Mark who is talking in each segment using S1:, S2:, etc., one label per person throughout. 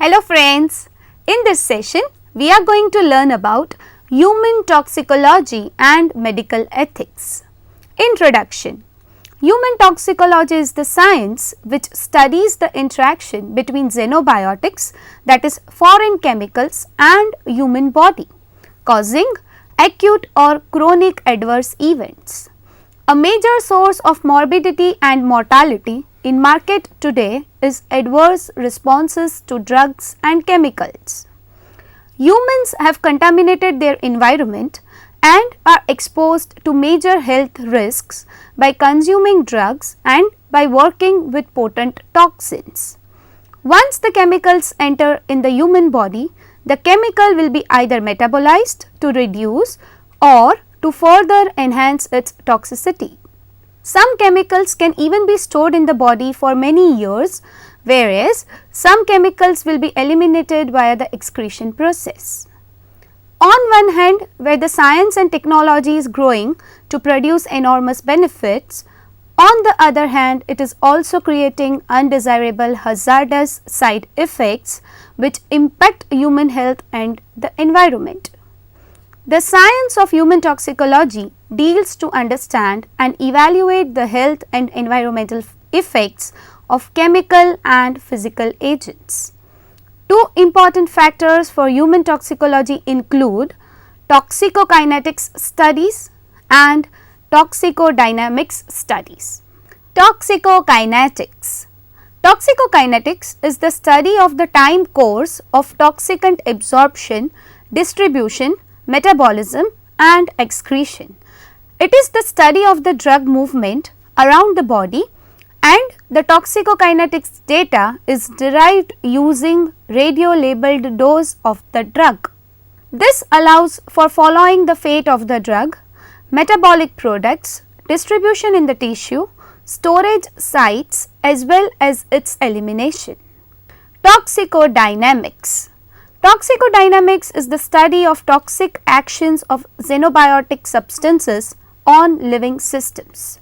S1: Hello friends, in this session we are going to learn about human toxicology and medical ethics. Introduction. Human toxicology is the science which studies the interaction between xenobiotics, that is foreign chemicals, and human body, causing acute or chronic adverse events. A major source of morbidity and mortality in market today is adverse responses to drugs and chemicals. Humans have contaminated their environment and are exposed to major health risks by consuming drugs and by working with potent toxins. Once the chemicals enter in the human body, the chemical will be either metabolized to reduce or to further enhance its toxicity. Some chemicals can even be stored in the body for many years, whereas some chemicals will be eliminated via the excretion process. On one hand, where the science and technology is growing to produce enormous benefits, on the other hand it is also creating undesirable hazardous side effects which impact human health and the environment. The science of human toxicology deals to understand and evaluate the health and environmental effects of chemical and physical agents. Two important factors for human toxicology include toxicokinetics studies and toxicodynamics studies. Toxicokinetics. Toxicokinetics is the study of the time course of toxicant absorption, distribution, metabolism and excretion. It is the study of the drug movement around the body, and the toxicokinetics data is derived using radio-labeled dose of the drug. This allows for following the fate of the drug, metabolic products, distribution in the tissue, storage sites as well as its elimination. Toxicodynamics. Toxicodynamics is the study of toxic actions of xenobiotic substances on living systems.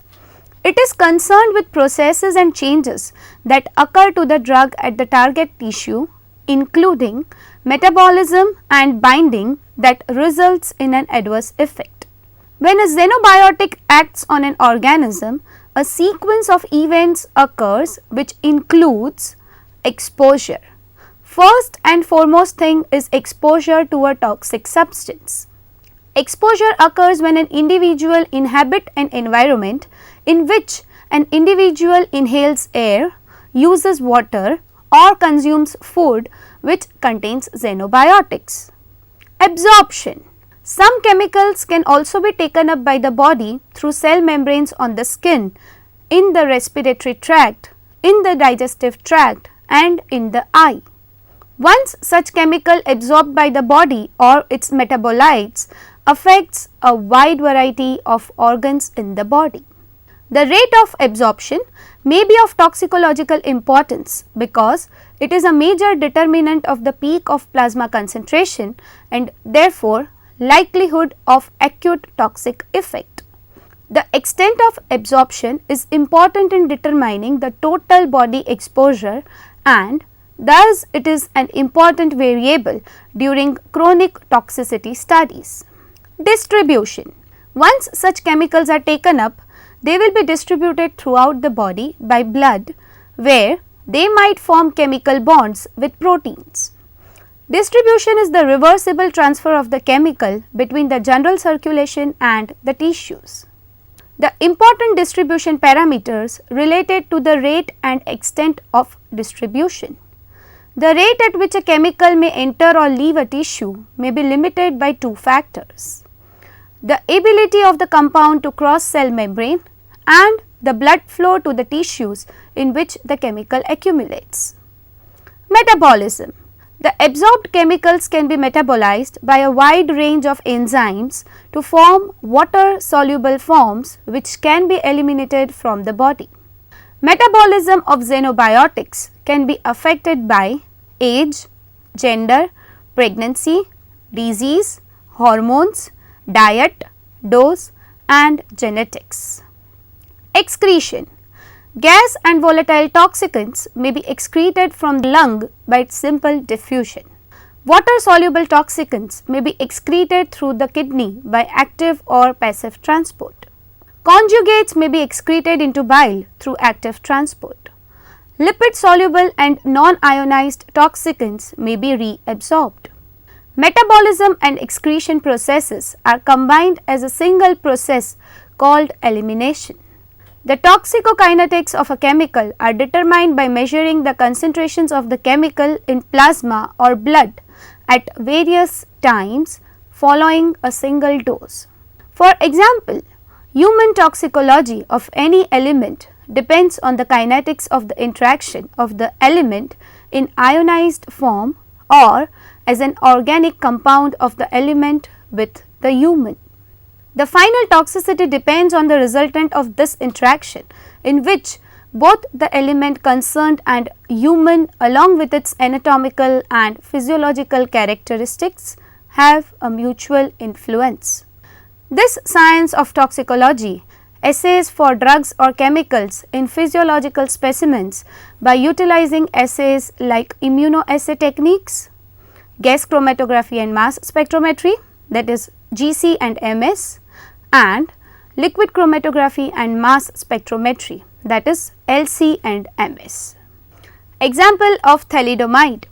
S1: It is concerned with processes and changes that occur to the drug at the target tissue, including metabolism and binding that results in an adverse effect. When a xenobiotic acts on an organism, a sequence of events occurs which includes exposure. First and foremost thing is exposure to a toxic substance. Exposure occurs when an individual inhabits an environment in which an individual inhales air, uses water or consumes food which contains xenobiotics. Absorption. Some chemicals can also be taken up by the body through cell membranes on the skin, in the respiratory tract, in the digestive tract and in the eye. Once such chemical absorbed by the body or its metabolites affects a wide variety of organs in the body. The rate of absorption may be of toxicological importance because it is a major determinant of the peak of plasma concentration and therefore likelihood of acute toxic effect. The extent of absorption is important in determining the total body exposure, and thus it is an important variable during chronic toxicity studies. Distribution. Once such chemicals are taken up, they will be distributed throughout the body by blood, where they might form chemical bonds with proteins. Distribution is the reversible transfer of the chemical between the general circulation and the tissues. The important distribution parameters related to the rate and extent of distribution. The rate at which a chemical may enter or leave a tissue may be limited by two factors: the ability of the compound to cross cell membrane and the blood flow to the tissues in which the chemical accumulates. Metabolism. The absorbed chemicals can be metabolized by a wide range of enzymes to form water soluble forms which can be eliminated from the body. Metabolism of xenobiotics can be affected by age, gender, pregnancy, disease, hormones, diet, dose and genetics. Excretion. Gas and volatile toxicants may be excreted from the lung by simple diffusion. Water soluble toxicants may be excreted through the kidney by active or passive transport. Conjugates may be excreted into bile through active transport. Lipid soluble and non-ionized toxicants may be reabsorbed. Metabolism and excretion processes are combined as a single process called elimination. The toxicokinetics of a chemical are determined by measuring the concentrations of the chemical in plasma or blood at various times following a single dose. For example, human toxicology of any element depends on the kinetics of the interaction of the element in ionized form or as an organic compound of the element with the human. The final toxicity depends on the resultant of this interaction, in which both the element concerned and human along with its anatomical and physiological characteristics have a mutual influence. This science of toxicology assays for drugs or chemicals in physiological specimens by utilizing assays like immunoassay techniques, gas chromatography and mass spectrometry, that is GC and MS, and liquid chromatography and mass spectrometry, that is LC and MS. Example of thalidomide.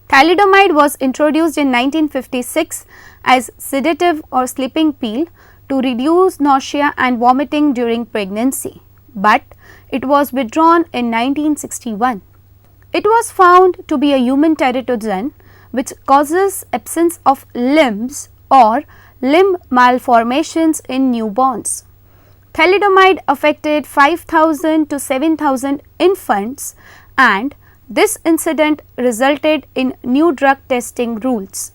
S1: Thalidomide was introduced in 1956 as sedative or sleeping pill to reduce nausea and vomiting during pregnancy, but it was withdrawn in 1961. It was found to be a human teratogen which causes absence of limbs or limb malformations in newborns. Thalidomide affected 5,000 to 7,000 infants, and this incident resulted in new drug testing rules.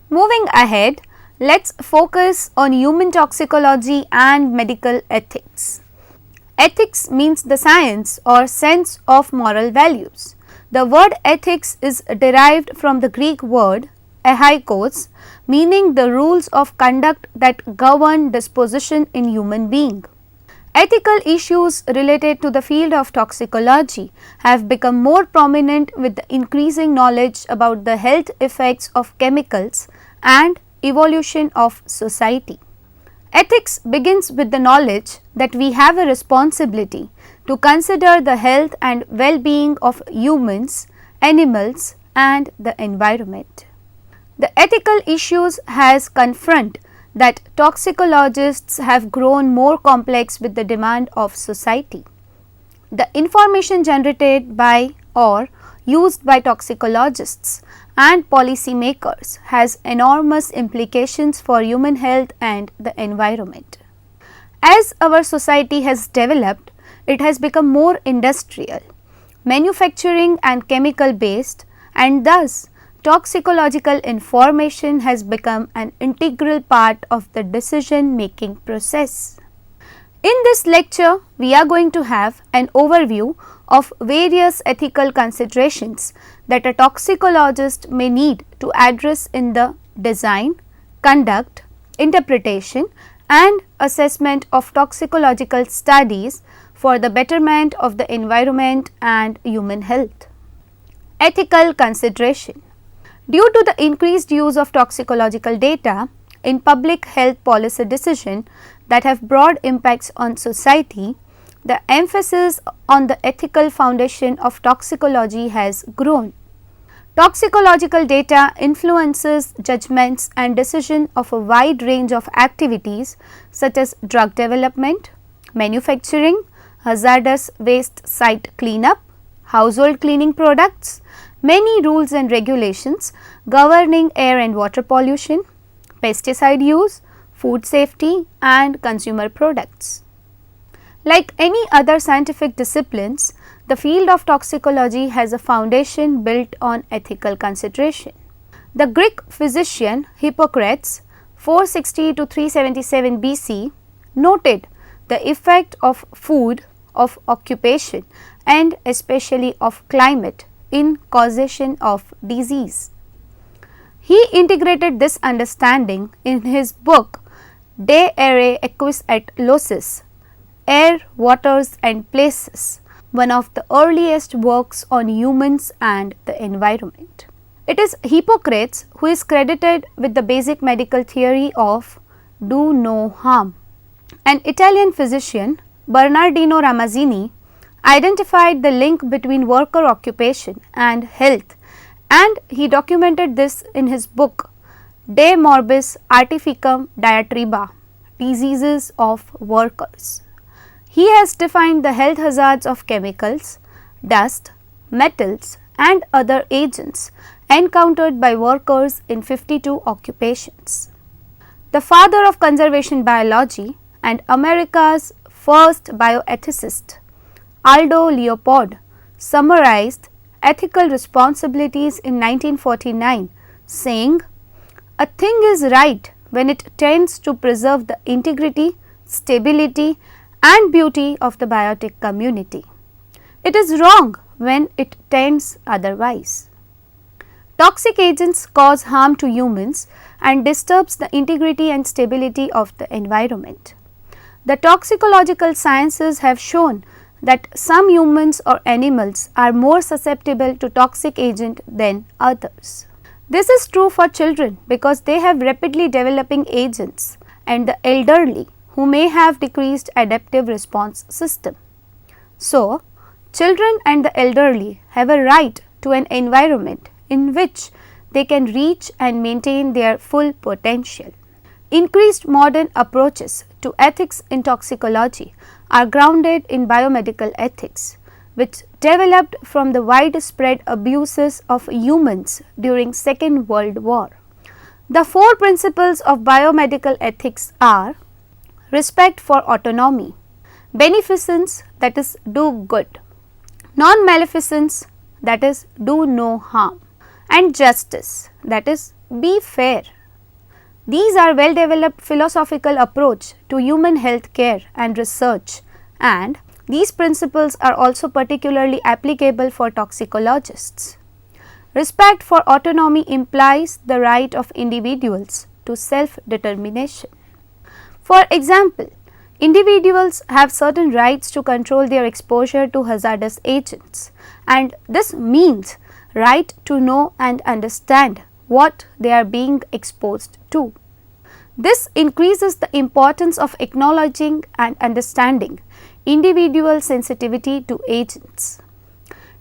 S1: Moving ahead, let us focus on human toxicology and medical ethics. Ethics means the science or sense of moral values. The word ethics is derived from the Greek word eikos, meaning the rules of conduct that govern disposition in human being. Ethical issues related to the field of toxicology have become more prominent with the increasing knowledge about the health effects of chemicals and evolution of society. Ethics begins with the knowledge that we have a responsibility to consider the health and well-being of humans, animals, and the environment. The ethical issues has confront that toxicologists have grown more complex with the demand of society. The information generated by or used by toxicologists and policymakers has enormous implications for human health and the environment. As our society has developed, it has become more industrial, manufacturing and chemical based, and thus toxicological information has become an integral part of the decision making process. In this lecture, we are going to have an overview of various ethical considerations that a toxicologist may need to address in the design, conduct, interpretation and assessment of toxicological studies for the betterment of the environment and human health. Ethical consideration. Due to the increased use of toxicological data in public health policy decisions that have broad impacts on society, the emphasis on the ethical foundation of toxicology has grown. Toxicological data influences judgments and decision of a wide range of activities such as drug development, manufacturing, hazardous waste site cleanup, household cleaning products, many rules and regulations governing air and water pollution, pesticide use, food safety and consumer products. Like any other scientific disciplines, the field of toxicology has a foundation built on ethical consideration. The Greek physician Hippocrates 460 to 377 BC noted the effect of food, of occupation and especially of climate in causation of disease. He integrated this understanding in his book De Aere Equis et Locis, Air, Waters and Places, one of the earliest works on humans and the environment. It is Hippocrates who is credited with the basic medical theory of do no harm. An Italian physician, Bernardino Ramazzini, identified the link between worker occupation and health, and he documented this in his book De Morbis Artificum Diatriba, Diseases of Workers. He has defined the health hazards of chemicals, dust, metals and other agents encountered by workers in 52 occupations. The father of conservation biology and America's first bioethicist, Aldo Leopold, summarized ethical responsibilities in 1949, saying, "A thing is right when it tends to preserve the integrity, stability and beauty of the biotic community. It is wrong when it tends otherwise." Toxic agents cause harm to humans and disturbs the integrity and stability of the environment. The toxicological sciences have shown that some humans or animals are more susceptible to toxic agent than others. This is true for children because they have rapidly developing agents and the elderly who may have decreased adaptive response system. So, children and the elderly have a right to an environment in which they can reach and maintain their full potential. Increased modern approaches to ethics in toxicology are grounded in biomedical ethics, which developed from the widespread abuses of humans during Second World War. The four principles of biomedical ethics are respect for autonomy, beneficence, that is do good, non-maleficence, that is do no harm, and justice, that is be fair. These are well developed philosophical approach to human health care and research, and these principles are also particularly applicable for toxicologists. Respect for autonomy implies the right of individuals to self-determination. For example, individuals have certain rights to control their exposure to hazardous agents, and this means right to know and understand what they are being exposed to. This increases the importance of acknowledging and understanding individual sensitivity to agents.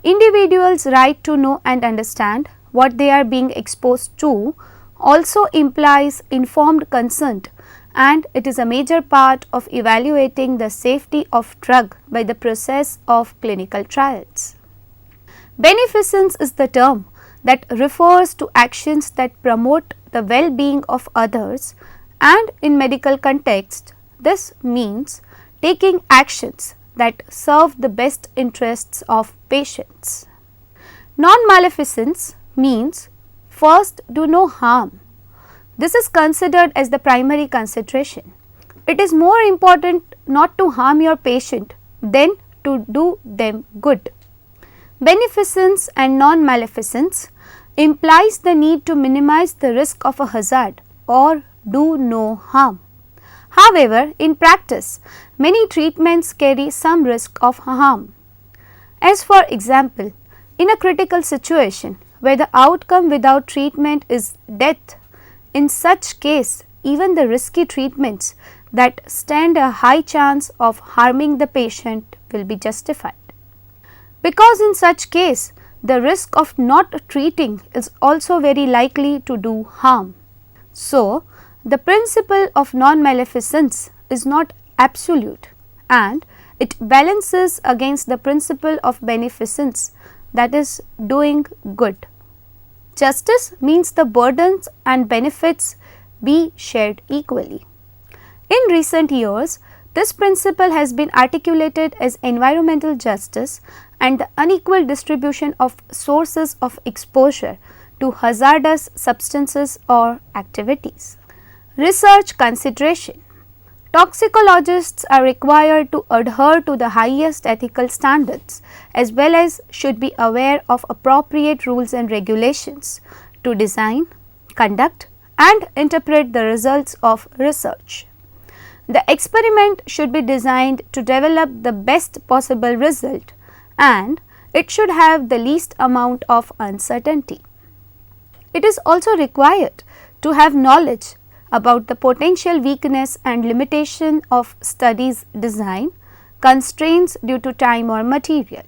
S1: Individuals' right to know and understand what they are being exposed to also implies informed consent, and it is a major part of evaluating the safety of drug by the process of clinical trials. Beneficence is the term that refers to actions that promote the well-being of others, and in medical context this means taking actions that serve the best interests of patients. Non-maleficence means first do no harm. This is considered as the primary consideration. It is more important not to harm your patient than to do them good. Beneficence and non-maleficence implies the need to minimize the risk of a hazard or do no harm. However, in practice, many treatments carry some risk of harm. As for example, in a critical situation where the outcome without treatment is death, in such case even the risky treatments that stand a high chance of harming the patient will be justified. Because in such case the risk of not treating is also very likely to do harm. So, the principle of non-maleficence is not absolute and it balances against the principle of beneficence, that is doing good. Justice means the burdens and benefits be shared equally. In recent years, this principle has been articulated as environmental justice and the unequal distribution of sources of exposure to hazardous substances or activities. Research consideration. Toxicologists are required to adhere to the highest ethical standards as well as should be aware of appropriate rules and regulations to design, conduct and interpret the results of research. The experiment should be designed to develop the best possible result and it should have the least amount of uncertainty. It is also required to have knowledge about the potential weakness and limitation of studies design, constraints due to time or material.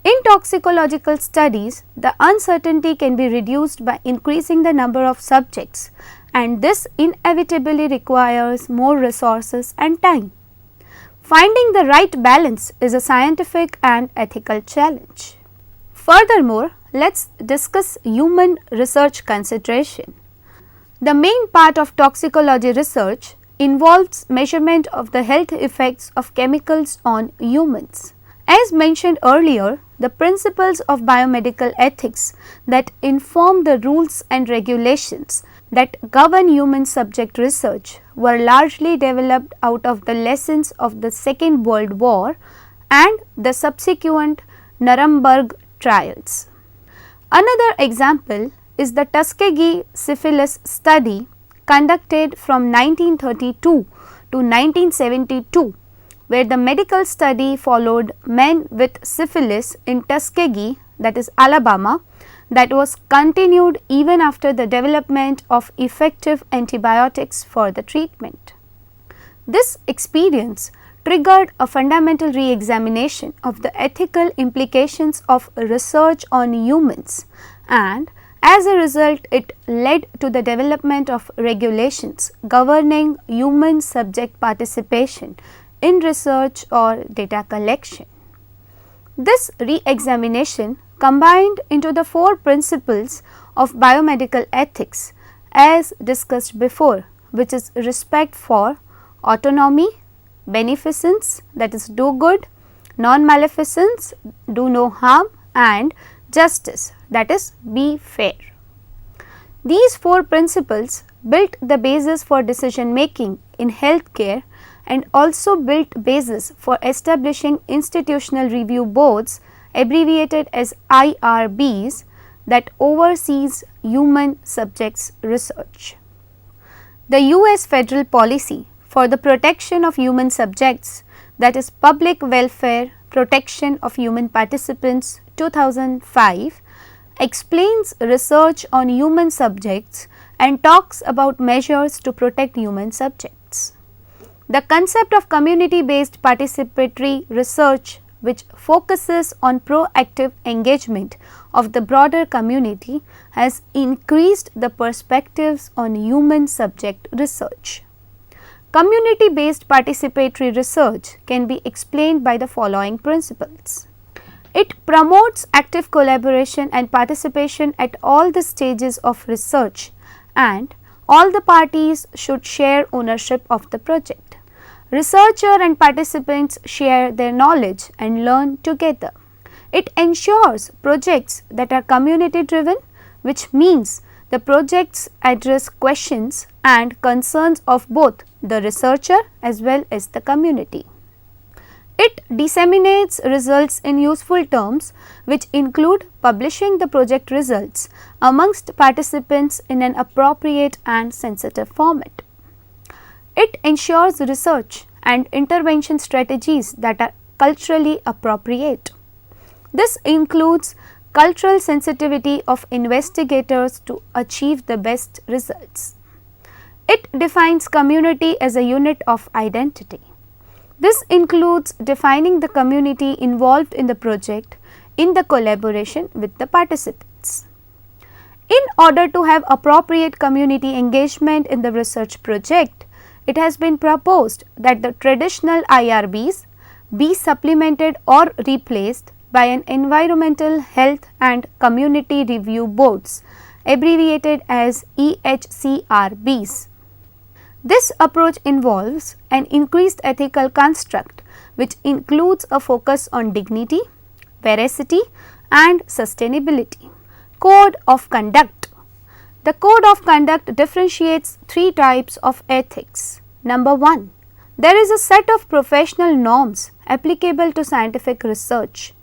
S1: In toxicological studies, the uncertainty can be reduced by increasing the number of subjects, and this inevitably requires more resources and time. Finding the right balance is a scientific and ethical challenge. Furthermore, let us discuss human research consideration. The main part of toxicology research involves measurement of the health effects of chemicals on humans. As mentioned earlier, the principles of biomedical ethics that inform the rules and regulations that govern human subject research were largely developed out of the lessons of the Second World War and the subsequent Nuremberg trials. Another example is the Tuskegee syphilis study conducted from 1932 to 1972, where the medical study followed men with syphilis in Tuskegee, that is Alabama, that was continued even after the development of effective antibiotics for the treatment. This experience triggered a fundamental re-examination of the ethical implications of research on humans, and as a result it led to the development of regulations governing human subject participation in research or data collection. This re-examination combined into the 4 principles of biomedical ethics as discussed before, which is respect for autonomy, beneficence, that is do good, non-maleficence, do no harm, and justice, that is be fair. These 4 principles built the basis for decision making in healthcare and also built basis for establishing institutional review boards, abbreviated as IRBs, that oversees human subjects research. The US federal policy for the protection of human subjects, that is Public Welfare Protection of Human Participants 2005, explains research on human subjects and talks about measures to protect human subjects. The concept of community-based participatory research, which focuses on proactive engagement of the broader community, has increased the perspectives on human subject research. Community-based participatory research can be explained by the following principles. It promotes active collaboration and participation at all the stages of research, and all the parties should share ownership of the project. Researcher and participants share their knowledge and learn together. It ensures projects that are community driven, which means the projects address questions and concerns of both the researcher as well as the community. It disseminates results in useful terms, which include publishing the project results amongst participants in an appropriate and sensitive format. It ensures research and intervention strategies that are culturally appropriate. This includes cultural sensitivity of investigators to achieve the best results. It defines community as a unit of identity. This includes defining the community involved in the project in the collaboration with the participants. In order to have appropriate community engagement in the research project, it has been proposed that the traditional IRBs be supplemented or replaced by an environmental health and community review boards, abbreviated as EHCRBs. This approach involves an increased ethical construct, which includes a focus on dignity, veracity, and sustainability. Code of conduct. The code of conduct differentiates 3 types of ethics. Number 1, there is a set of professional norms applicable to scientific research.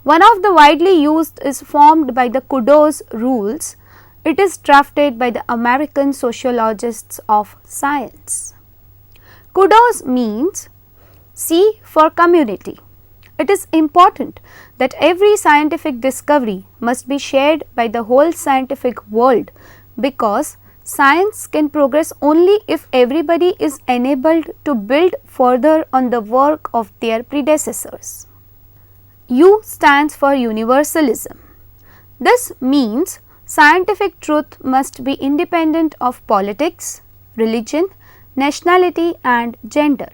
S1: One of the widely used is formed by the Kudos rules. It is drafted by the American sociologists of science. Kudos means C for community, It is important that every scientific discovery must be shared by the whole scientific world, because science can progress only if everybody is enabled to build further on the work of their predecessors. U stands for universalism. This means scientific truth must be independent of politics, religion, nationality and gender.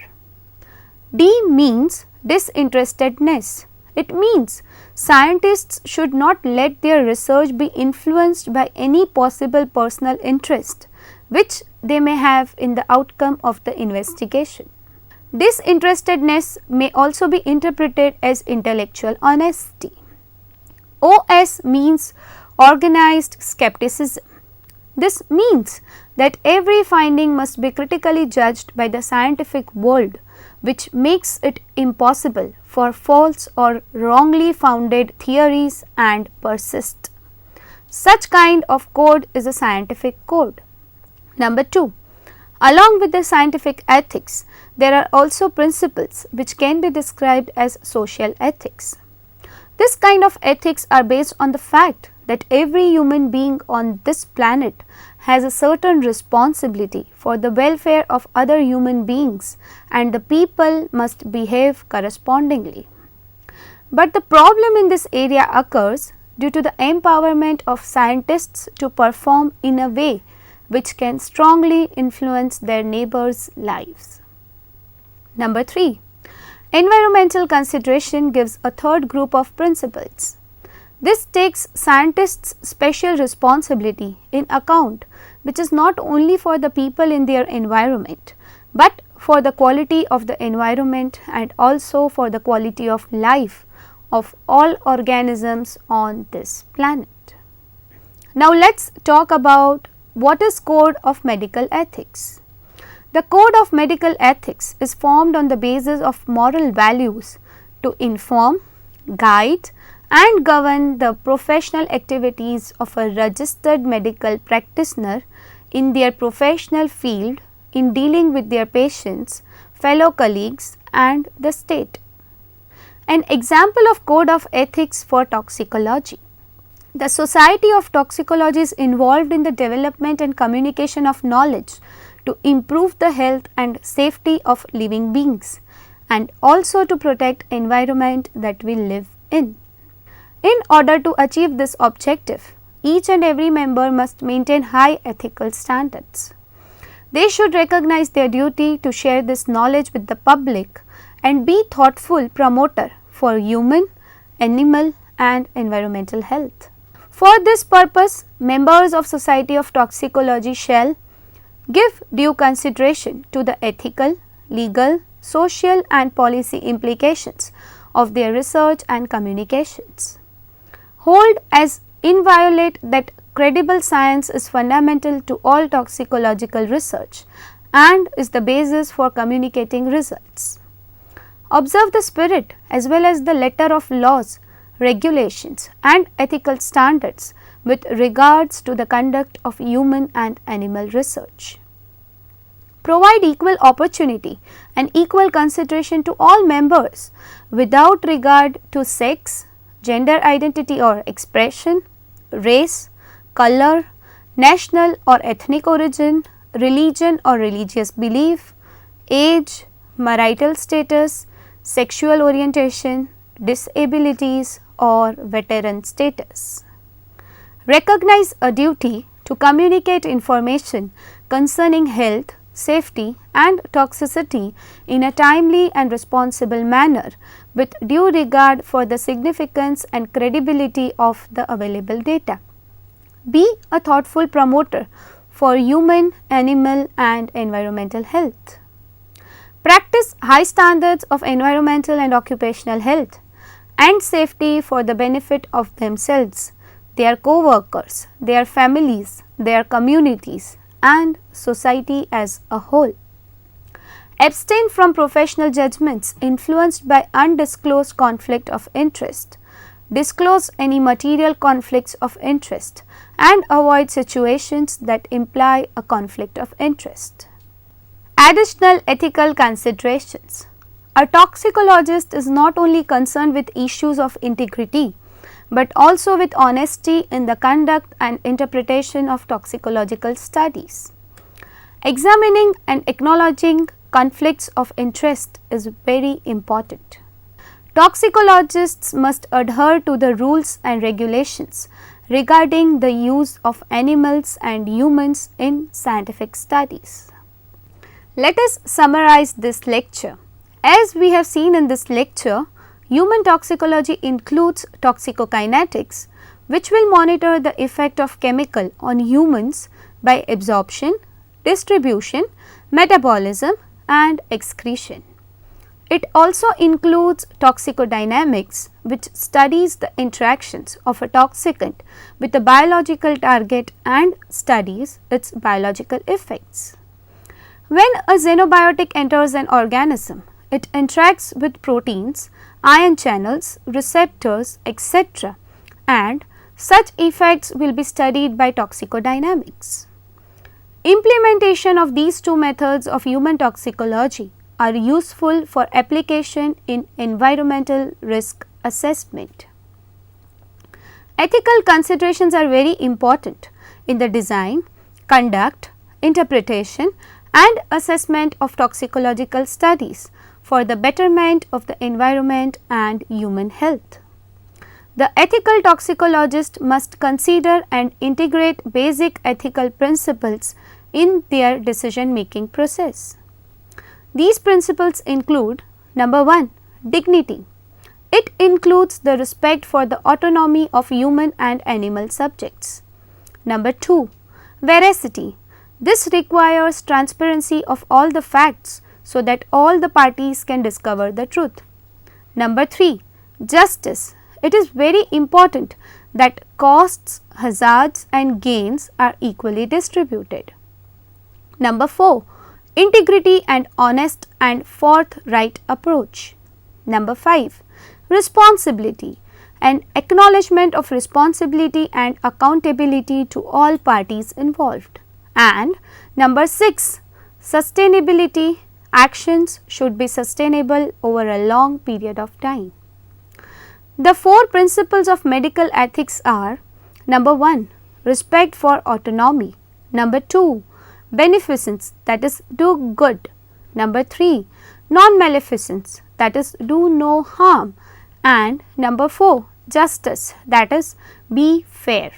S1: D means disinterestedness. It means scientists should not let their research be influenced by any possible personal interest which they may have in the outcome of the investigation. Disinterestedness may also be interpreted as intellectual honesty. OS means organized skepticism. This means that every finding must be critically judged by the scientific world, which makes it impossible for false or wrongly founded theories and persist. Such kind of code is a scientific code. Number 2. Along with the scientific ethics, there are also principles which can be described as social ethics. This kind of ethics are based on the fact that every human being on this planet has a certain responsibility for the welfare of other human beings, and the people must behave correspondingly. But the problem in this area occurs due to the empowerment of scientists to perform in a way which can strongly influence their neighbors' lives. Number 3. Environmental consideration gives a third group of principles. This takes scientists' special responsibility in account, which is not only for the people in their environment, but for the quality of the environment and also for the quality of life of all organisms on this planet. Now, let us talk about what is Code of Medical Ethics. The Code of Medical Ethics is formed on the basis of moral values to inform, guide and govern the professional activities of a registered medical practitioner in their professional field in dealing with their patients, fellow colleagues and the state. An example of Code of Ethics for Toxicology. The Society of Toxicology is involved in the development and communication of knowledge to improve the health and safety of living beings and also to protect environment that we live in. In order to achieve this objective, each and every member must maintain high ethical standards. They should recognize their duty to share this knowledge with the public and be thoughtful promoter for human, animal and environmental health. For this purpose, members of Society of Toxicology shall give due consideration to the ethical, legal, social and policy implications of their research and communications. Hold as inviolate that credible science is fundamental to all toxicological research and is the basis for communicating results. Observe the spirit as well as the letter of laws, regulations and ethical standards with regards to the conduct of human and animal research. Provide equal opportunity and equal consideration to all members without regard to sex, gender identity or expression, race, color, national or ethnic origin, religion or religious belief, age, marital status, sexual orientation, disabilities or veteran status. Recognize a duty to communicate information concerning health, safety and toxicity in a timely and responsible manner with due regard for the significance and credibility of the available data. Be a thoughtful promoter for human, animal and environmental health. Practice high standards of environmental and occupational health and safety for the benefit of themselves, their co-workers, their families, their communities and society as a whole. Abstain from professional judgments influenced by undisclosed conflict of interest. Disclose any material conflicts of interest and avoid situations that imply a conflict of interest. Additional ethical considerations. A toxicologist is not only concerned with issues of integrity, but also with honesty in the conduct and interpretation of toxicological studies. Examining and acknowledging conflicts of interest is very important. Toxicologists must adhere to the rules and regulations regarding the use of animals and humans in scientific studies. Let us summarize this lecture. As we have seen in this lecture, human toxicology includes toxicokinetics, which will monitor the effect of chemical on humans by absorption, distribution, metabolism and excretion. It also includes toxicodynamics, which studies the interactions of a toxicant with a biological target and studies its biological effects. When a xenobiotic enters an organism, it interacts with proteins, ion channels, receptors, etc., and such effects will be studied by toxicodynamics. Implementation of these two methods of human toxicology are useful for application in environmental risk assessment. Ethical considerations are very important in the design, conduct, interpretation and assessment of toxicological studies for the betterment of the environment and human health. The ethical toxicologist must consider and integrate basic ethical principles in their decision making process. These principles include: number 1, dignity. It includes the respect for the autonomy of human and animal subjects. Number 2, veracity. This requires transparency of all the facts so that all the parties can discover the truth. Number 3, justice. It is very important that costs, hazards and gains are equally distributed. Number 4, integrity and honest and forthright approach. Number 5, responsibility, an acknowledgement of responsibility and accountability to all parties involved. And number 6, sustainability, actions should be sustainable over a long period of time. The 4 principles of medical ethics are: number 1, respect for autonomy. Number 2, beneficence, that is do good. Number 3, non-maleficence, that is do no harm. And number 4, justice, that is be fair.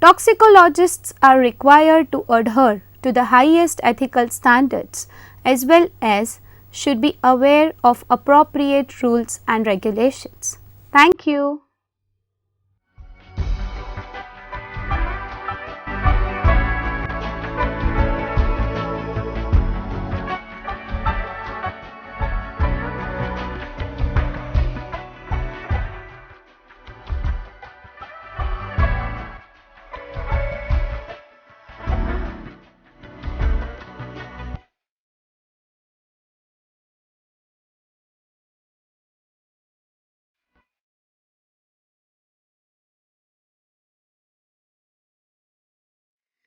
S1: Toxicologists are required to adhere to the highest ethical standards as well as should be aware of appropriate rules and regulations. Thank you.